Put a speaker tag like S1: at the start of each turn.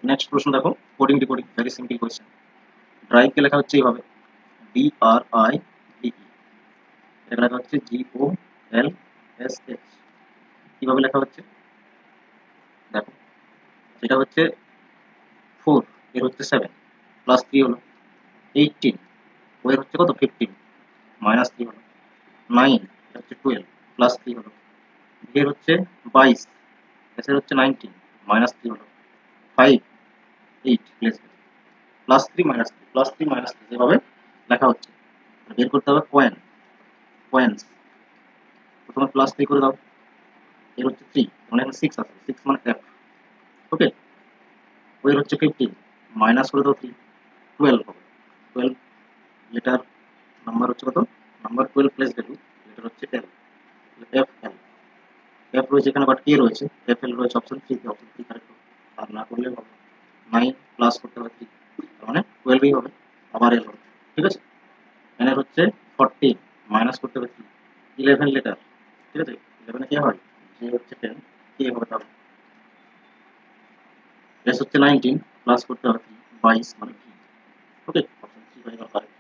S1: Next প্রশ্ন দেখো, coding decoding, very simple question. ড্রাইভকে লেখা হচ্ছে এইভাবে, DRIVE, এটা লেখা হচ্ছে GOLSH। কিভাবে লেখা হচ্ছে দেখো, এটা হচ্ছে 4, এর হচ্ছে 7, প্লাস 3 হলো 18, ও এর হচ্ছে কত 15, মাইনাস 3 হলো 9, এটা হচ্ছে 12, প্লাস 3 হলো, ভি এর হচ্ছে 22, এস এর হচ্ছে 19, মাইনাস 3 হলো 5, 8, প্লাস 3 মাইনাস 3, প্লাস 3 মাইনাস 3, যেভাবে লেখা হচ্ছে। বের করতে হবে পয়েন্টস। প্রথমে প্লাস 3 করে দাও, এর হচ্ছে 3, মানে এখানে 6 আছে, 6 মানে এফ। ওকে, ও এর হচ্ছে 15, মাইনাস করে দাও 3, 12 হবে। 12 লেটার নাম্বার হচ্ছে কত, নাম্বার 12 প্লেস ভ্যালু, লেটার হচ্ছে এল, এফ এল। এফ রয়েছে এখানে, বাট কে রয়েছে, এফ এল রয়েছে অপশন 3 তে, অপশন 3 কারেক্ট হবে। আর না করলে হবে 9 প্লাস করতে হবে 3, তার মানে 12ই হবে, আবার এল হবে। ঠিক আছে, এন এর হচ্ছে 14, মাইনাস করতে হবে 3, 11 লেটার। ঠিক আছে, 11 কে হয়, যে হচ্ছে 10, কে হবে তাহলে, এস হচ্ছে 19, প্লাস করতে হবে 3, 22 মানে কি। ওকে, অপশন 3 হয়ে গেল correct।